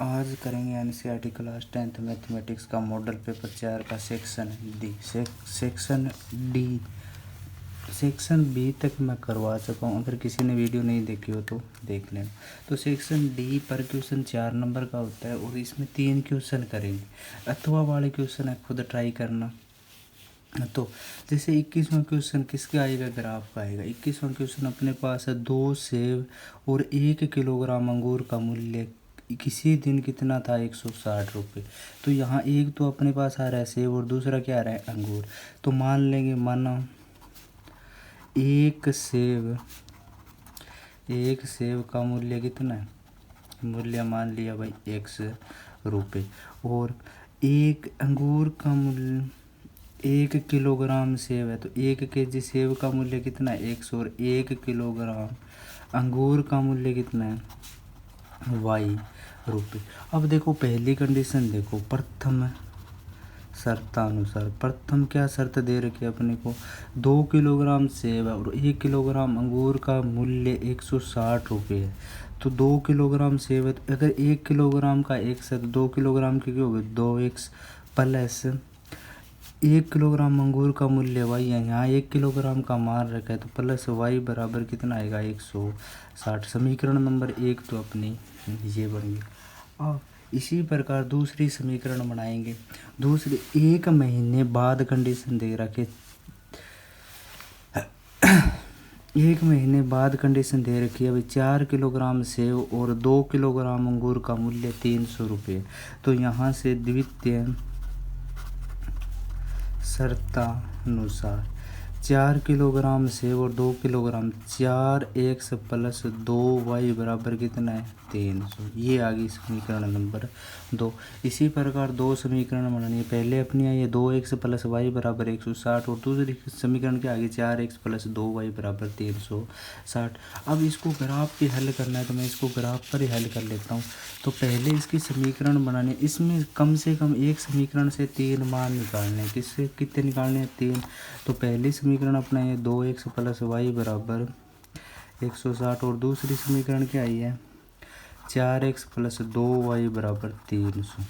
आज करेंगे NCERT class 10th mathematics का मॉडल पेपर 4 का सेक्शन डी। सेक्शन बी तक मैं करवा चुका हूँ। अगर किसी ने वीडियो नहीं देखी हो तो देख लेना। तो सेक्शन डी पर क्वेश्चन 4 नंबर का होता है और इसमें 3 क्वेश्चन करेंगे। अथवा वाले क्वेश्चन है, खुद ट्राई करना। तो जैसे 21वां क्वेश्चन किसका आएगा, ग्राफ का आएगा। 21वां क्वेश्चन अपने पास है 2 सेब और 1 किलोग्राम अंगूर का मूल्य किसी दिन कितना था, 160 रुपये। तो यहाँ एक तो अपने पास आ रहा है सेब और दूसरा क्या आ रहा है, अंगूर। तो मान लेंगे, माना एक सेब का मूल्य कितना है, मूल्य मान लिया भाई 1 रुपये, और एक अंगूर का मूल्य 1 किलोग्राम सेब है तो 1 केजी सेब का मूल्य कितना है, 100, और 1 किलोग्राम अंगूर का मूल्य कितना है, y रुपये। अब देखो पहली कंडीशन देखो, प्रथम शर्तानुसार प्रथम क्या शर्त दे रखी है अपने को, 2 किलोग्राम सेब है और 1 किलोग्राम अंगूर का मूल्य 160 रुपये है। तो 2 किलोग्राम सेब है तो अगर 1 किलोग्राम का x है तो 2 किलोग्राम की क्या होगी, 2x प्लस 1 किलोग्राम अंगूर का मूल्य y है। यहाँ 1 किलोग्राम का मान रखा है तो प्लस y बराबर कितना आएगा, 160। समीकरण नंबर 1 तो अपनी ये बन गई। अब इसी प्रकार दूसरी समीकरण बनाएंगे। दूसरी 1 महीने बाद कंडीशन दे रखे, 1 महीने बाद कंडीशन दे रखी है भाई 4 किलोग्राम सेब और 2 किलोग्राम अंगूर का मूल्य 300 रुपये। तो यहाँ से द्वितीय शर्तानुसार 4 किलोग्राम सेब और 2 किलोग्राम, 4x प्लस 2y बराबर कितना है, 300। ये आ गई समीकरण नंबर 2। इसी प्रकार 2 समीकरण बनानी है। पहले अपनी आई है 2x प्लस वाई बराबर 160 और दूसरी समीकरण क्या आ गई, 4x प्लस 2y बराबर 360। अब इसको ग्राफ पे हल करना है तो मैं इसको ग्राफ पर ही हल कर लेता हूँ। तो पहले इसकी समीकरण बनानी है। इसमें कम से कम एक समीकरण से 3 मान निकालने हैं। किससे कितने निकालने हैं, 3। तो पहली समीकरण अपना है 2x प्लस वाई बराबर 160 और दूसरी समीकरण क्या आई है, 4x प्लस 2y बराबर 300।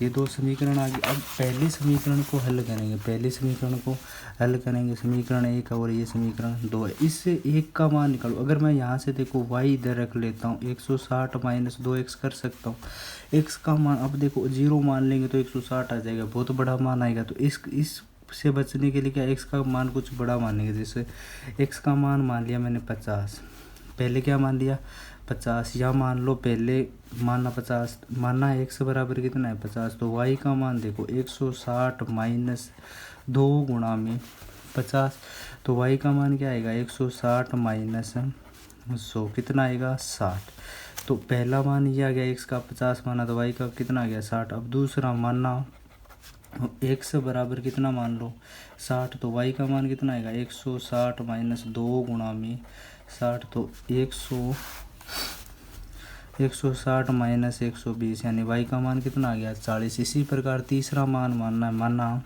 ये 2 समीकरण आ गई। अब पहली समीकरण को हल करेंगे, पहली समीकरण को हल करेंगे, समीकरण 1 और ये समीकरण 2 है। इससे 1 का मान निकालो। अगर मैं यहाँ से देखो y इधर रख लेता हूँ, 160 माइनस 2x कर सकता हूँ। x का मान अब देखो 0 मान लेंगे तो 160 आ जाएगा, बहुत बड़ा मान आएगा। तो इस से बचने के लिए क्या, x का मान कुछ बड़ा मानेंगे। जैसे x का मान लिया मैंने 50, पहले क्या मान लिया 50, या मान लो पहले माना 50, माना x बराबर कितना है 50। तो y का मान देखो 160 माइनस 2 गुणा में 50। तो y का मान क्या आएगा, 160 माइनस 100 कितना आएगा, 60। तो पहला मान ये आ गया, x का 50 माना तो y का कितना आ गया, 60। अब दूसरा माना x बराबर कितना मान लो 60, तो y का मान कितना आएगा, 160 माइनस 2 गुणा में 60। तो 160 माइनस 120 यानी y का मान कितना आ गया, 40। इसी प्रकार तीसरा मान मानना है, माना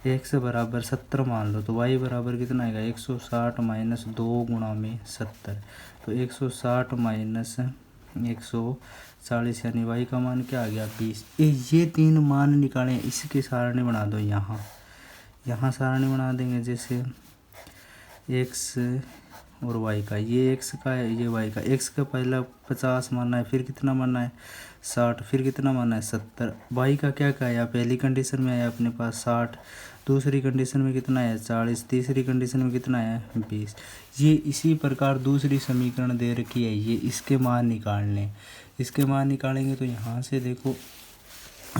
x बराबर 70 मान लो तो y बराबर कितना आएगा, 160 माइनस 2 गुणा में 70। तो 160 माइनस 140 यानी y का मान क्या आ गया, 20। ये 3 मान निकालें, इसकी सारणी बना दो। यहाँ सारणी बना देंगे, जैसे x और y का, ये x का है ये y का। x का पहला 50 मानना है, फिर कितना मानना है 60, फिर कितना मानना है 70। y का क्या आया, पहली कंडीशन में आया अपने पास 60, दूसरी कंडीशन में कितना है 40, तीसरी कंडीशन में कितना है 20। ये इसी प्रकार दूसरी समीकरण दे रखी है, ये इसके मान निकालने। इसके मान निकालेंगे तो यहाँ से देखो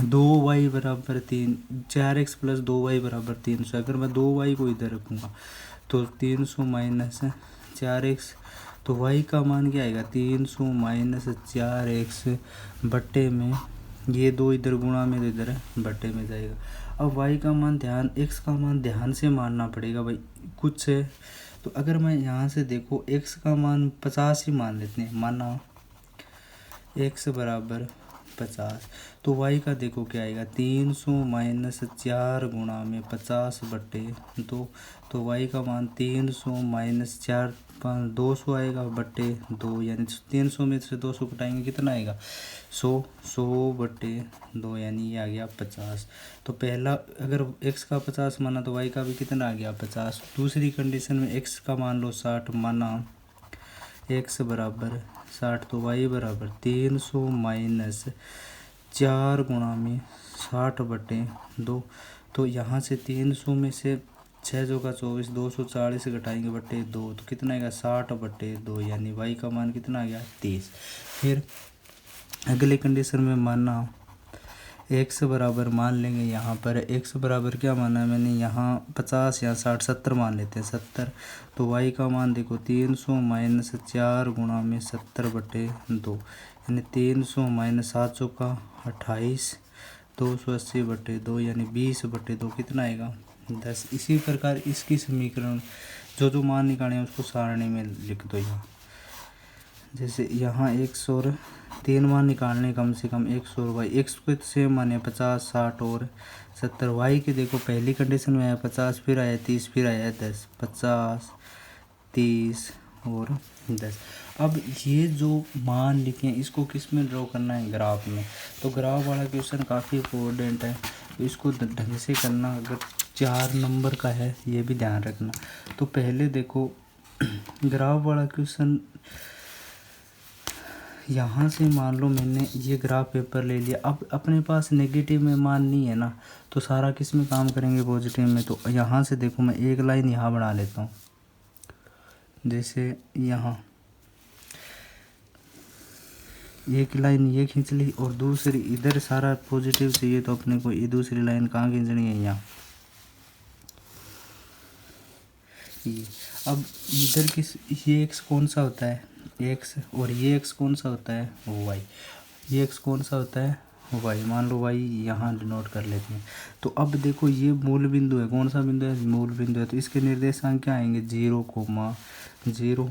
2y बराबर 3, 4x प्लस 2y बराबर 300। अगर मैं 2y को इधर रखूँगा तो 300 माइनस 4x, तो y का मान क्या आएगा, 300 माइनस 4x बट्टे में ये 2 इधर गुणा में तो इधर बट्टे में जाएगा। अब y का मान x का मान ध्यान से मानना पड़ेगा भाई कुछ है। तो अगर मैं यहाँ से देखो x का मान 50 ही मान लेते हैं, माना x बराबर 50। तो y का देखो क्या आएगा 300 माइनस 4 गुणा में 50/2। तो y का मान 300 माइनस 4 200 आएगा बटे 2, यानी 300 में से 200 घटाएंगे कितना आएगा 100/2, यानी ये आ गया 50। तो पहला अगर x का 50 माना तो y का भी कितना आ गया 50। दूसरी कंडीशन में x का मान लो 60 माना, x बराबर 60, तो y बराबर 300 माइनस 4 गुणा में 60/2। तो यहाँ से 300 में से 6 जो का 24, 240 घटाएंगे बटे 2, तो कितना आएगा 60/2, यानी y का मान कितना आ गया 30। फिर अगले कंडीशन में माना x बराबर मान लेंगे, यहाँ पर x बराबर क्या माना है मैंने, यहाँ 50 या 60 70 मान लेते हैं 70। तो y का मान देखो 300 माइनस 4 गुणा में 70/2, यानी 300 माइनस 700 का 28, 280/2, यानी 20/2 कितना आएगा 10। इसी प्रकार इसकी समीकरण जो मान निकाले हैं उसको सारणी में लिख दो। यहाँ जैसे यहाँ 100 और 3 मान निकालने कम से कम 100 और वाई, एक्स को तो सेम माने 50 60 और 70। वाई के देखो पहली कंडीशन में आया 50, फिर आया 30, फिर आया 10, 50 30 और 10। अब ये जो मान लिखे हैं इसको किस में ड्रॉ करना है, ग्राफ में। तो ग्राफ वाला क्वेश्चन काफ़ी इम्पोर्टेंट है, तो इसको ढंग से करना। अगर 4 नंबर का है ये भी ध्यान रखना। तो पहले देखो ग्राफ वाला क्वेश्चन, यहाँ से मान लो मैंने ये ग्राफ पेपर ले लिया। अब अपने पास नेगेटिव में मान नहीं है ना, तो सारा किस में काम करेंगे, पॉजिटिव में। तो यहाँ से देखो मैं एक लाइन यहाँ बना लेता हूँ, जैसे यहाँ एक लाइन ये खींच ली और दूसरी इधर सारा पॉजिटिव चाहिए, तो अपने को ये दूसरी लाइन कहाँ खींचनी है, यहाँ। ये अब इधर किस, ये एक्स कौन सा होता है एक्स, और ये एक्स कौन सा होता है वाई। ये एक्स कौन सा होता है वाई, मान लो वाई यहाँ डिनोट कर लेते हैं। तो अब देखो ये मूल बिंदु है, कौन सा बिंदु है, मूल बिंदु है। तो इसके निर्देशांक क्या आएंगे 0,0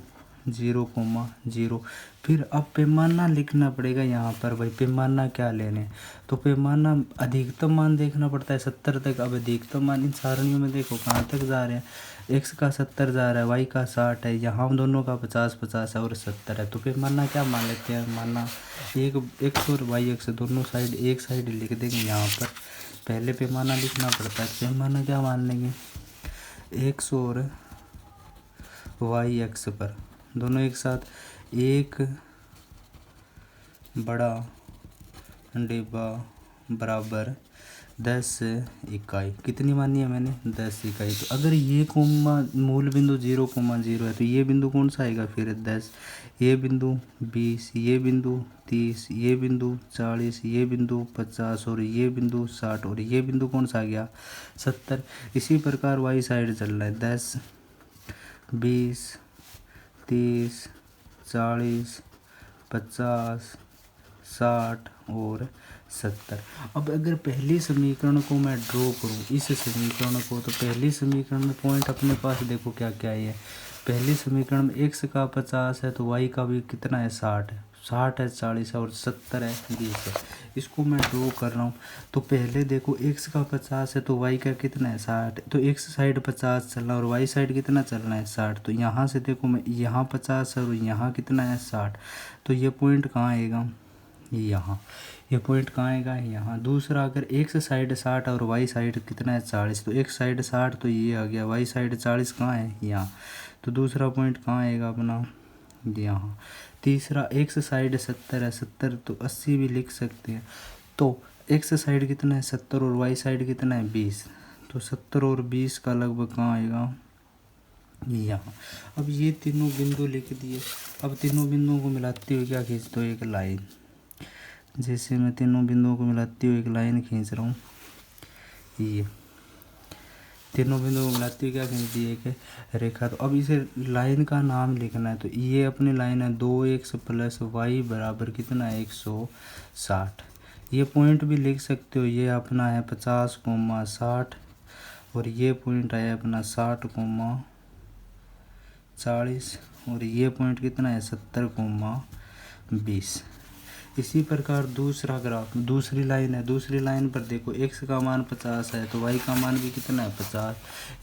0,0। फिर अब पैमाना लिखना पड़ेगा यहाँ पर भाई, पैमाना क्या लेने। तो पैमाना अधिकतम मान देखना पड़ता है 70 तक। अब अधिकतम मान इन सारणियों में देखो कहाँ तक जा रहे हैं, एक्स का 70 जा रहा है, वाई का 60 है, यहाँ दोनों का 50 है और 70 है। तो पैमाना क्या मान लेते हैं, माना एक एक्स और वाई एक्स दोनों साइड एक साइड लिख देंगे। यहाँ पर पहले पैमाना लिखना पड़ता है, पैमाना क्या मान लेंगे, एक्स और वाई एक्स पर दोनों एक साथ एक बड़ा डिब्बा बराबर 10 इकाई। कितनी मानी है मैंने 10 इकाई। तो अगर ये कोमा मूल बिंदु 0,0 है तो ये बिंदु कौन सा आएगा फिर 10, ये बिंदु 20, ये बिंदु 30, ये बिंदु 40, ये बिंदु 50 और ये बिंदु 60 और ये बिंदु कौन सा आ गया 70। इसी प्रकार वाई साइड चल रहा है 10 20 30 40 50 60 और 70। अब अगर पहली समीकरण को मैं ड्रॉ करूँ इस समीकरण को, तो पहली समीकरण में पॉइंट अपने पास देखो क्या क्या है। पहली समीकरण में x का 50 है तो y का भी कितना है 60 है, 60 है 40 है और 70 है 20 है। इसको मैं ड्रॉ कर रहा हूँ। तो पहले देखो x का 50 है तो y का कितना है 60, तो x साइड 50 चलना और y साइड कितना चलना है 60। तो यहाँ से देखो मैं यहाँ 50 है और यहाँ कितना है 60, तो ये पॉइंट कहाँ आएगा, यहाँ। ये पॉइंट कहाँ आएगा, यहाँ। दूसरा अगर x साइड 60 और y साइड कितना है 40, तो x साइड 60 तो ये आ गया, y साइड 40 कहाँ है, यहाँ। तो दूसरा पॉइंट कहाँ आएगा अपना, यहाँ। तीसरा x साइड 70 है, 70 तो 80 भी लिख सकते हैं। तो x साइड कितना है 70 और y साइड कितना है 20, तो 70 और 20 का लगभग कहाँ आएगा, यहाँ। अब ये तीनों बिंदु लिख दिए। अब तीनों बिंदुओं को मिलाते हुए क्या खींच दो, एक लाइन। जैसे मैं तीनों बिंदुओं को मिलाते हुए एक लाइन खींच रहा हूँ, ये तीनों बिंदुओं को मिलाते हुए क्या खींच दी, एक रेखा। तो अब इसे लाइन का नाम लिखना है। तो ये अपनी लाइन है 2x प्लस वाई बराबर कितना है 160। ये पॉइंट भी लिख सकते हो, ये अपना है 50,60 और ये पॉइंट आया अपना 60,40 और ये पॉइंट कितना है 70,20। इसी प्रकार दूसरा ग्राफ, दूसरी लाइन है, दूसरी लाइन पर देखो x का मान 50 है तो y का मान भी कितना है 50,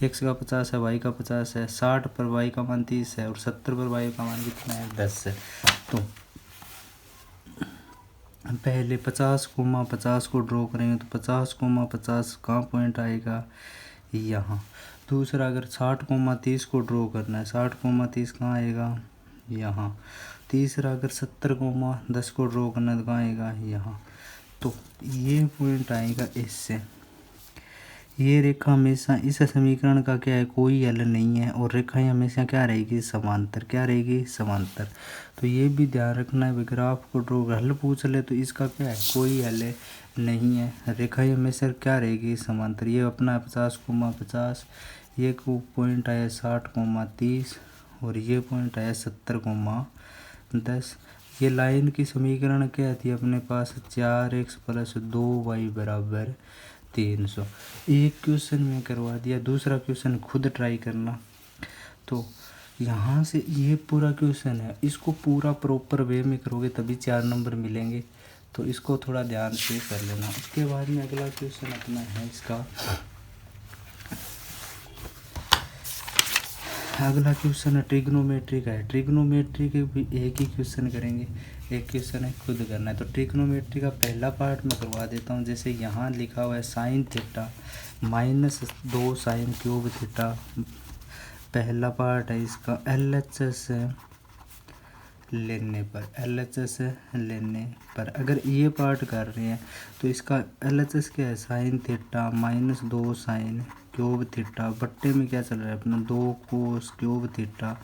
x का 50 है y का 50 है, 60 पर y का मान 30 है और 70 पर y का मान कितना है 10 है। तो पहले 50,50 को ड्रॉ करेंगे तो 50,50 कहाँ पॉइंट आएगा यहाँ। दूसरा अगर 60,30 को ड्रॉ करना है, 60,30 कहाँ आएगा यहाँ। तीसरा अगर 70,10 को ड्रॉ करना है तो कहाँ आएगा यहाँ। तो ये पॉइंट आएगा इससे। ये रेखा हमेशा इस समीकरण का क्या है कोई हल नहीं है और रेखाएं हमेशा क्या रहेगी समांतर, क्या रहेगी समांतर। तो ये भी ध्यान रखना है, ग्राफ को ड्रॉ हल पूछ ले तो इसका क्या है कोई हल नहीं है, रेखाएं हमेशा क्या रहेगी समांतर। ये अपना 50,50, ये को पॉइंट आया 60,30 और ये पॉइंट आया 70,10। ये लाइन की समीकरण क्या थी अपने पास 4x + 2y = 300। एक क्वेश्चन में करवा दिया, दूसरा क्वेश्चन खुद ट्राई करना। तो यहाँ से ये पूरा क्वेश्चन है, इसको पूरा प्रॉपर वे में करोगे तभी 4 नंबर मिलेंगे, तो इसको थोड़ा ध्यान से कर लेना। उसके बाद में अगला क्वेश्चन अपना है इसका, अगला क्वेश्चन है ट्रिग्नोमेट्री का है। ट्रिग्नोमेट्री के भी एक ही क्वेश्चन करेंगे, एक क्वेश्चन है खुद करना है। तो ट्रिग्नोमेट्री का पहला पार्ट मैं करवा देता हूँ। जैसे यहाँ लिखा हुआ है sin थीटा -2 sin³ थीटा, पहला पार्ट है इसका। LHS लेने पर अगर ये पार्ट कर रहे हैं तो इसका LHS क्या है sin थीटा -2 sin³ थीटा बट्टे में क्या चल रहा है अपना 2 cos³ थीटा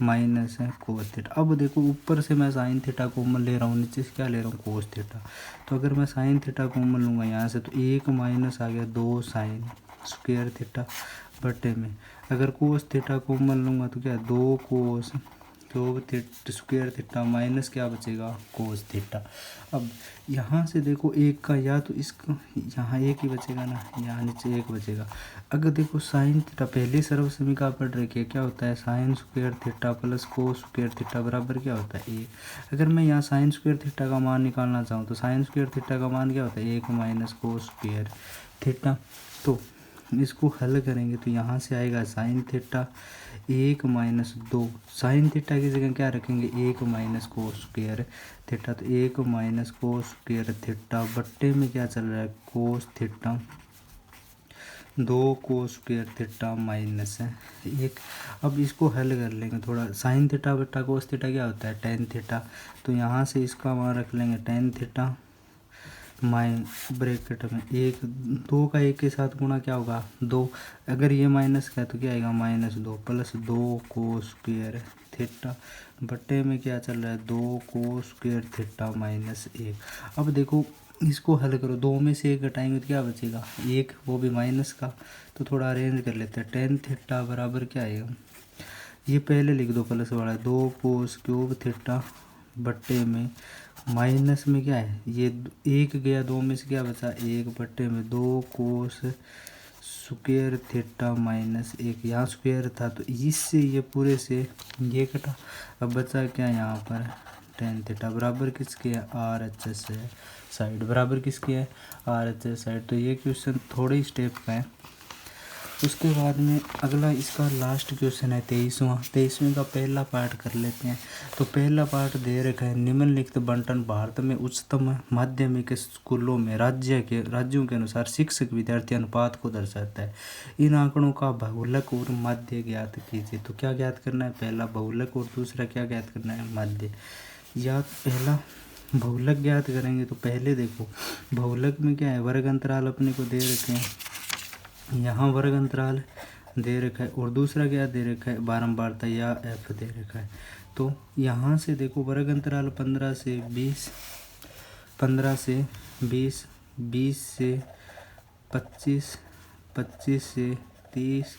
माइनस है cos थीटा। अब देखो ऊपर से मैं sin थीटा कॉमन ले रहा हूँ, नीचे से क्या ले रहा हूँ cos थीटा। तो अगर मैं sin थीटा कॉमन लूँगा यहाँ से तो 1 माइनस आ गया 2 sin² थीटा बट्टे में। अगर cos थीटा कॉमन लूँगा तो क्या 2 cos² थीटा माइनस क्या बचेगा cos थीटा। अब यहाँ से देखो एक का या तो इसका यहाँ एक ही बचेगा ना, यहाँ नीचे एक बचेगा। अगर देखो sin थीटा पहले सर्व समीकरण पढ़ रखी है, क्या होता है sin² थीटा + cos² थीटा बराबर क्या होता है 1। अगर मैं यहाँ sin² थीटा का मान निकालना चाहूँ तो sin² थीटा का मान क्या होता है 1 माइनस cos² थीटा। तो इसको हल करेंगे तो यहाँ से आएगा sin theta 1 minus 2, sin theta की जगह क्या रखेंगे 1 माइनस cos² थीटा। तो 1 माइनस cos² थीटा बट्टे में क्या चल रहा है cos theta 2 cos² theta minus है 1। अब इसको हल कर लेंगे थोड़ा। sin थीटा बट्टा cos थीटा क्या होता है tan थीटा। तो यहाँ से इसका मान रख लेंगे tan थीटा ब्रैकेट में 1 2 का 1 के साथ गुणा क्या होगा 2। अगर ये माइनस का है तो क्या आएगा -2 + 2 cos² थीटा बट्टे में क्या चल रहा है 2 cos² थीटा माइनस 1। अब देखो इसको हल करो, 2 में से 1 घटाएंगे तो क्या बचेगा 1, वो भी माइनस का। तो थोड़ा अरेंज कर लेते हैं। tan थीटा बराबर क्या आएगा, ये पहले लिख दो प्लस वाला 2 cos³ थीटा बट्टे में माइनस में क्या है ये 1 गया, 2 में से क्या बचा 1 बट्टे में 2 cos² थीटा माइनस 1। यहाँ स्क्वायर था तो इससे ये पूरे से ये कटा। अब बचा क्या यहाँ पर tan थीटा बराबर किसके है RHS है साइड, बराबर किसकी है RHS साइड। तो ये क्वेश्चन थोड़े स्टेप का है। उसके बाद में अगला इसका लास्ट क्वेश्चन है 23वां का पहला पार्ट कर लेते हैं। तो पहला पार्ट दे रखा है निम्नलिखित बंटन भारत में उच्चतम माध्यमिक स्कूलों में राज्यों के अनुसार शिक्षक विद्यार्थी अनुपात को दर्शाता है। इन आंकड़ों का बहुलक और माध्य ज्ञात कीजिए। तो क्या ज्ञात करना है, पहला बहुलक और दूसरा क्या ज्ञात करना है माध्य। या पहला बहुलक ज्ञात करेंगे तो पहले देखो बहुलक में क्या है वर्ग अंतराल अपने को दे रखे हैं, यहाँ वर्ग अंतराल दे रखा है और दूसरा क्या दे रखा है बारंबारता या f दे रखा है। तो यहाँ से देखो वर्ग अंतराल 15 से 20, 15 से 20, 20 से 25, 25 से 30,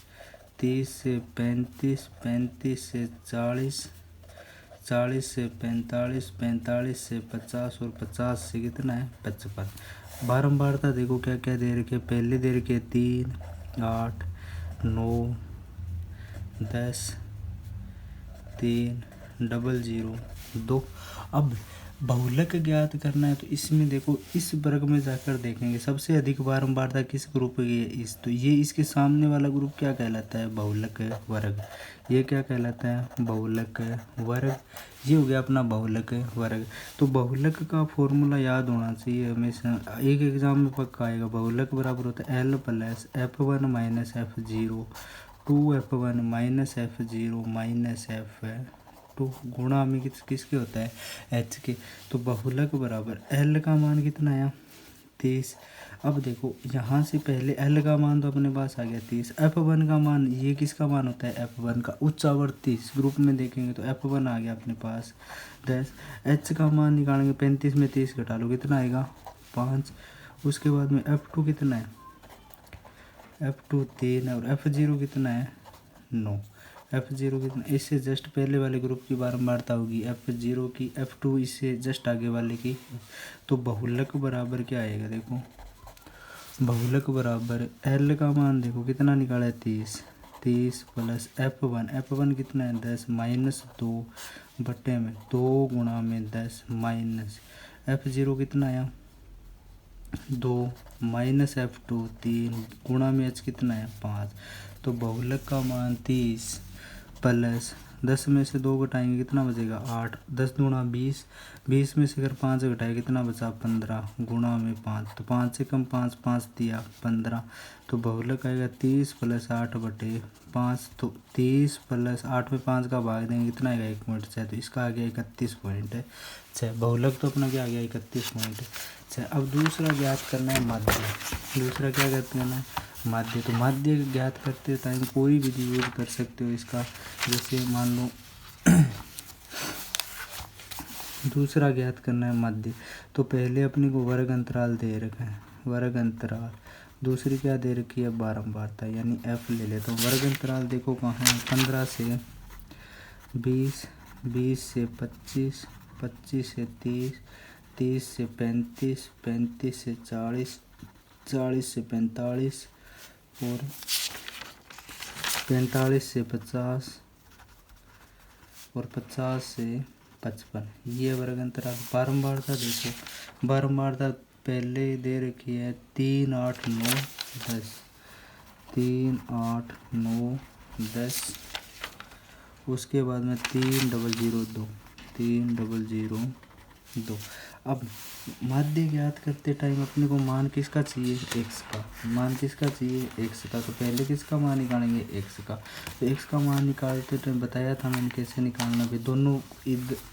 30 से 35, 35 से 40, 40 से 45, 45 से 50 और 50 से कितना है 55। बारंबारता देखो क्या क्या दे रखे, पहले दे रखे 3, 8, 9, 10, 3, 0, 0, 2। अब बहुलक ज्ञात करना है तो इसमें देखो इस वर्ग में जाकर देखेंगे सबसे अधिक बारंबारता किस ग्रुप की है, इस, तो ये इसके सामने वाला ग्रुप क्या कहलाता है, बहुलक वर्ग। ये क्या कहलाता है, बहुलक वर्ग। ये हो गया अपना बहुलक वर्ग। तो बहुलक का फॉर्मूला याद होना चाहिए हमेशा, एक एग्जाम में पक्का आएगा। बहुलक बराबर होता है L plus F1 minus F0 2F1 minus F0 minus F2 गुणा में किसके होता है, H के। तो बहुलक बराबर L का मान कितना आया 30। अब देखो यहाँ से पहले L का मान तो अपने पास आ गया 30, F1 का मान, ये किसका मान होता है, F1 का उच्चावर्ती ग्रुप में देखेंगे तो F1 आ गया अपने पास 10। H का मान निकालेंगे 35 में 30 घटा लो कितना आएगा 5। उसके बाद में F2 कितना है, F2 3 और F0 कितना है 9। F0 कितना, इससे जस्ट पहले वाले ग्रुप की बारंबारता होगी F0 की, F2 इससे जस्ट आगे वाले की। तो बहुलक बराबर क्या आएगा, देखो बहुलक बराबर L का मान देखो कितना निकाला है 30 प्लस F1 कितना है 10 माइनस 2 बट्टे में 2 गुणा में 10 माइनस F0 कितना आया 2 माइनस F2 3 गुणा में H कितना है 5। तो बहुलक का मान 30 प्लस 10 में से 2 घटाएंगे कितना बचेगा 8, 10 दूना 20, 20 में से अगर 5 घटाए कितना बचा 15 गुणा में 5, तो 5 से कम 5 5 दिया 15। तो बहुलक आएगा 30 प्लस 8 बटे 5। तो 30 प्लस 8 में 5 का भाग देंगे कितना आएगा 1.6, तो इसका आ गया 31.6। बहुलक तो अपना क्या आ गया 31.6। अब दूसरा ज्ञात करना है माध्य। दूसरा क्या करते हैं माध्य। तो माध्य ज्ञात करते टाइम कोई विधि यूज कर सकते हो इसका, जैसे मान लो दूसरा ज्ञात करना है माध्य। तो पहले अपने को वर्ग अंतराल दे रखा है, वर्ग अंतराल। दूसरी क्या दे रखी है बारंबारता, यानी F ले ले। तो वर्ग अंतराल देखो कहाँ है, 15 से 20, 20 से 25, 25 से 30, 30 से 35, 35 से 40, 40 से 45 और 45 से 50 और 50 से 55। ये वर्ग अंतराल। बारंबारता देखो, बारंबारता पहले दे रखी है 3 8 9 10, 3 8 9 10। उसके बाद में 3 0 0 2, 3 0 0 2। अब माध्य ज्ञात करते टाइम अपने को मान किसका चाहिए, x का। मान किसका चाहिए, x का। तो पहले किसका मान निकालेंगे, x का। तो x का मान निकालते टाइम बताया था मैंने कैसे निकालना भी। दोनों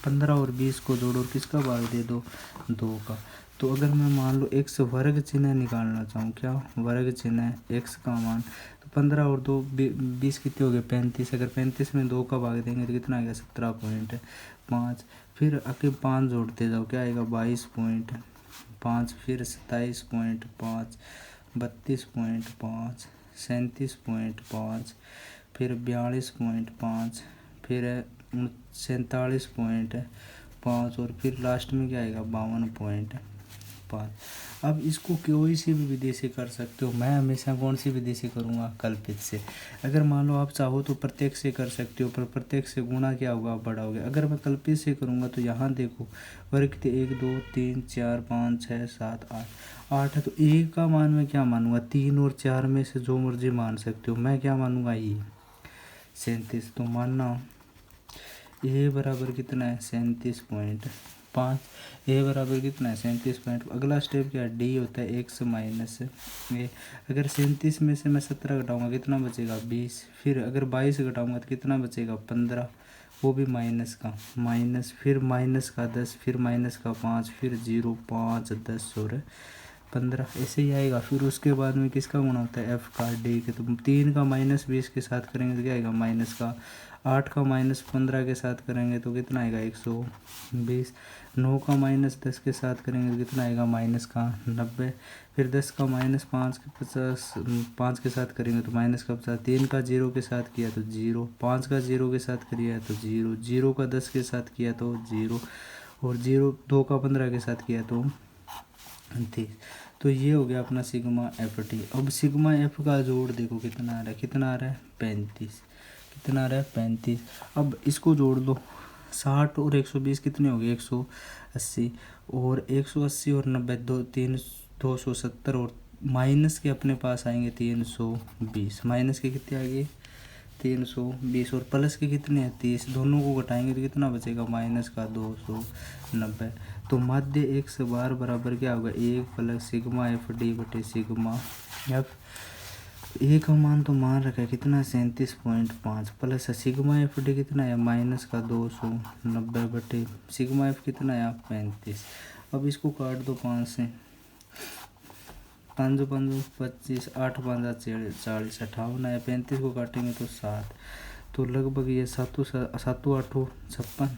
15 और 20 को जोड़ो और किसका भाग दे दो 2 का। तो अगर मैं मान लो x वर्ग चिन्ह निकालना चाहूँ, क्या वर्ग चिन्ह x का मान, तो 15 और 2 20 कितने हो गए 35। अगर 35 में 2 का भाग देंगे तो कितना आ गया 17.5। फिर आके 5 जोड़ते जाओ क्या आएगा 22.5, फिर 27.5, 32.5, 37.5, फिर 42.5, फिर 47.5 और फिर लास्ट में क्या आएगा 52.5। अब इसको कोई सी भी विधि से कर सकते हो। मैं हमेशा कौन सी विधि से करूँगा, कल्पित से। अगर मान लो आप चाहो तो प्रत्येक से कर सकते हो, पर प्रत्येक से गुणा क्या होगा बड़ा हो गया। अगर मैं कल्पित से करूँगा तो यहाँ देखो वर्ग कितने 1 2 3 4 5 6 7 8 है। तो एक का मान मैं क्या मानूंगा 3 और 4 में से जो मर्जी मान सकते हो। मैं क्या मानूंगा ये 37। तो मानना ए बराबर कितना है 37.5। ए बराबर कितना है 37. अगला स्टेप क्या है, डी होता है x माइनस ए। अगर 37 में से मैं 17 घटाऊंगा कितना बचेगा 20। फिर अगर 22 घटाऊंगा तो कितना बचेगा 15, वो भी माइनस का, माइनस फिर माइनस का 10, फिर माइनस का 5, फिर 0 5 10 और 15 ऐसे ही आएगा। फिर उसके बाद में किसका गुणा होता है एफ का डी के। तो 3 का माइनस 20 के साथ करेंगे तो क्या आएगा माइनस का। 8 का माइनस 15 के साथ करेंगे तो कितना आएगा 120। 9 का माइनस 10 के साथ करेंगे तो कितना आएगा माइनस का 90। फिर 10 का माइनस 5 के 50 5 के साथ करेंगे तो माइनस का 50। 3 का 0 के साथ किया तो 0, 5 का 0 के साथ किया तो 0, 0 का 10 के साथ किया तो 0 और 2 का 15 के साथ किया तो 30। तो ये हो गया अपना सिग्मा एफ टी। अब सिग्मा एफ का जोड़ देखो कितना आ रहा है, कितना आ रहा है 35। कितना आ रहा है 35। अब इसको जोड़ दो 60 और 120 कितने हो गए 180, और 180 और 90 270, और माइनस के अपने पास आएंगे 320, माइनस के कितने आएंगे 320, और प्लस के कितने हैं 30, दोनों को घटाएंगे तो कितना बचेगा माइनस का 290। तो माध्य एक से बार बराबर क्या होगा 1 प्लस सिग्मा एफ डी बटे सिग्मा एफ। ए का मान तो मान रखा है कितना 37.5, प्लस सिग्मा एफ डी कितना है माइनस का 290 बटे सिग्मा एफ कितना है 35। अब इसको काट दो 5 से, 5 5 25, 8 5 40, 58 है, 35 को काटेंगे तो 7, तो लगभग ये 7 7 8 56।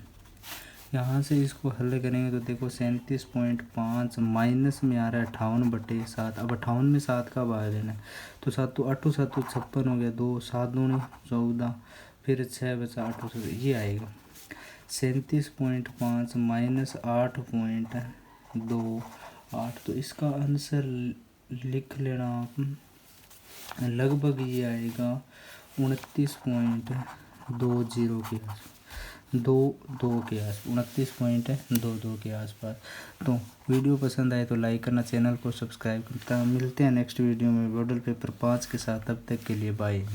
यहाँ से इसको हल करेंगे तो देखो 37.5 माइनस में आ रहा है 58 बटे 7। अब 58 में 7 का भाग लेना है तो 7 8 7 56 हो गया, 2 7 दूनी 14, फिर 6 बचा 8 ये आएगा 37.5 माइनस 8.28, तो इसका आंसर लिख लेना आप, लगभग ये आएगा 29.20 के आस 22 के आस 29.22 के आसपास। तो वीडियो पसंद आए तो लाइक करना, चैनल को सब्सक्राइब करना। मिलते हैं नेक्स्ट वीडियो में मॉडल पेपर 5 के साथ, तब तक के लिए बाय।